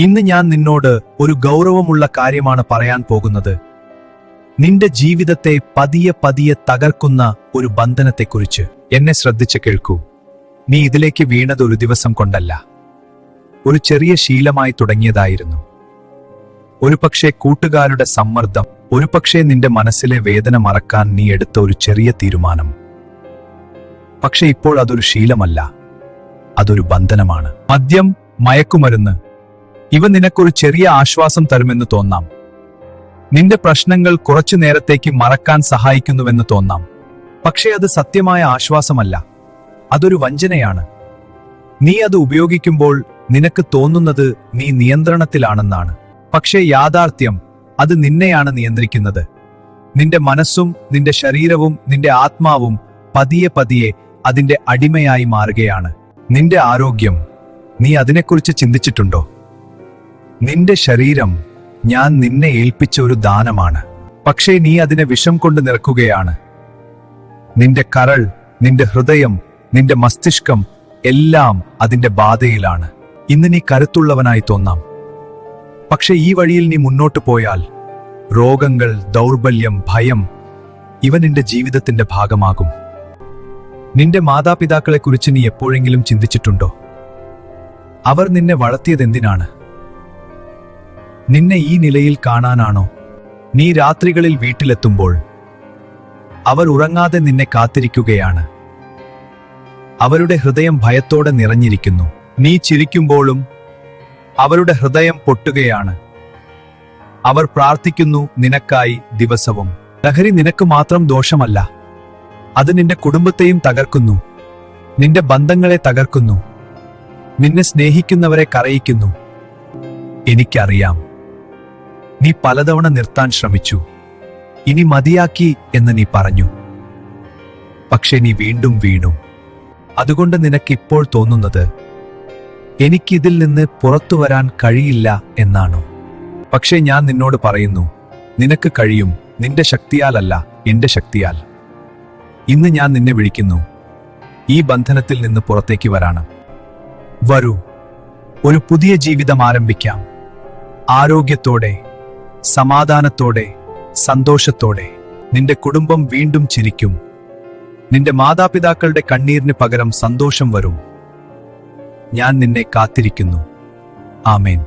ഇന്ന് ഞാൻ നിന്നോട് ഒരു ഗൗരവമുള്ള കാര്യമാണ് പറയാൻ പോകുന്നത്. നിന്റെ ജീവിതത്തെ പതിയെ പതിയെ തകർക്കുന്ന ഒരു ബന്ധനത്തെക്കുറിച്ച്. എന്നെ ശ്രദ്ധിച്ച് കേൾക്കൂ. നീ ഇതിലേക്ക് വീണത് ഒരു ദിവസം കൊണ്ടല്ല, ഒരു ചെറിയ ശീലമായി തുടങ്ങിയതായിരുന്നു. ഒരുപക്ഷെ കൂട്ടുകാരുടെ സമ്മർദ്ദം, ഒരുപക്ഷെ നിന്റെ മനസ്സിലെ വേദന മറക്കാൻ നീ എടുത്ത ഒരു ചെറിയ തീരുമാനം. പക്ഷെ ഇപ്പോൾ അതൊരു ശീലമല്ല, അതൊരു ബന്ധനമാണ്. മദ്യം, മയക്കുമരുന്ന്, ഇവ നിനക്കൊരു ചെറിയ ആശ്വാസം തരുമെന്ന് തോന്നാം. നിന്റെ പ്രശ്നങ്ങൾ കുറച്ചു നേരത്തേക്ക് മറക്കാൻ സഹായിക്കുന്നുവെന്ന് തോന്നാം. പക്ഷേ അത് സത്യമായ ആശ്വാസമല്ല, അതൊരു വഞ്ചനയാണ്. നീ അത് ഉപയോഗിക്കുമ്പോൾ നിനക്ക് തോന്നുന്നത് നീ നിയന്ത്രണത്തിലാണെന്നാണ്. പക്ഷേ യാഥാർത്ഥ്യം, അത് നിന്നെയാണ് നിയന്ത്രിക്കുന്നത്. നിന്റെ മനസ്സും നിന്റെ ശരീരവും നിന്റെ ആത്മാവും പതിയെ പതിയെ അതിന്റെ അടിമയായി മാറുകയാണ്. നിന്റെ ആരോഗ്യം, നീ അതിനെക്കുറിച്ച് ചിന്തിച്ചിട്ടുണ്ടോ? നിന്റെ ശരീരം ഞാൻ നിന്നെ ഏൽപ്പിച്ച ഒരു ദാനമാണ്. പക്ഷേ നീ അതിനെ വിഷം കൊണ്ട് നിറക്കുകയാണ്. നിന്റെ കരൾ, നിന്റെ ഹൃദയം, നിന്റെ മസ്തിഷ്കം എല്ലാം അതിന്റെ ബാധയിലാണ്. ഇന്ന് നീ കരുത്തുള്ളവനായി തോന്നാം, പക്ഷെ ഈ വഴിയിൽ നീ മുന്നോട്ട് പോയാൽ രോഗങ്ങൾ, ദൗർബല്യം, ഭയം ഇവ നിന്റെ ജീവിതത്തിന്റെ ഭാഗമാകും. നിന്റെ മാതാപിതാക്കളെക്കുറിച്ച് നീ എപ്പോഴെങ്കിലും ചിന്തിച്ചിട്ടുണ്ടോ? അവർ നിന്നെ വളർത്തിയതെന്തിനാണ്? നിന്നെ ഈ നിലയിൽ കാണാനാണോ? നീ രാത്രികളിൽ വീട്ടിലെത്തുമ്പോൾ അവർ ഉറങ്ങാതെ നിന്നെ കാത്തിരിക്കുകയാണ്. അവരുടെ ഹൃദയം ഭയത്തോടെ നിറഞ്ഞിരിക്കുന്നു. നീ ചിരിക്കുമ്പോഴും അവരുടെ ഹൃദയം പൊട്ടുകയാണ്. അവർ പ്രാർത്ഥിക്കുന്നു നിനക്കായി ദിവസവും. ലഹരി നിനക്ക് മാത്രം ദോഷമല്ല, അത് നിന്റെ കുടുംബത്തെയും തകർക്കുന്നു, നിന്റെ ബന്ധങ്ങളെ തകർക്കുന്നു, നിന്നെ സ്നേഹിക്കുന്നവരെ കരയിക്കുന്നു. എനിക്കറിയാം, നീ പലതവണ നിർത്താൻ ശ്രമിച്ചു, ഇനി മതിയാക്കി എന്ന് നീ പറഞ്ഞു. പക്ഷെ നീ വീണ്ടും വീണു. അതുകൊണ്ട് നിനക്കിപ്പോൾ തോന്നുന്നത് എനിക്കിതിൽ നിന്ന് പുറത്തു വരാൻ കഴിയില്ല എന്നാണോ? പക്ഷേ ഞാൻ നിന്നോട് പറയുന്നു, നിനക്ക് കഴിയും. നിന്റെ ശക്തിയാലല്ല, എന്റെ ശക്തിയാൽ. ഇന്ന് ഞാൻ നിന്നെ വിളിക്കുന്നു, ഈ ബന്ധനത്തിൽ നിന്ന് പുറത്തേക്ക് വരാണ്. വരൂ, ഒരു പുതിയ ജീവിതം ആരംഭിക്കാം. ആരോഗ്യത്തോടെ, സമാധാനത്തോടെ, സന്തോഷത്തോടെ. നിന്റെ കുടുംബം വീണ്ടും ചിരിക്കും. നിന്റെ മാതാപിതാക്കളുടെ കണ്ണീരിന് പകരം സന്തോഷം വരും. ഞാൻ നിന്നെ കാത്തിരിക്കുന്നു. ആമേൻ.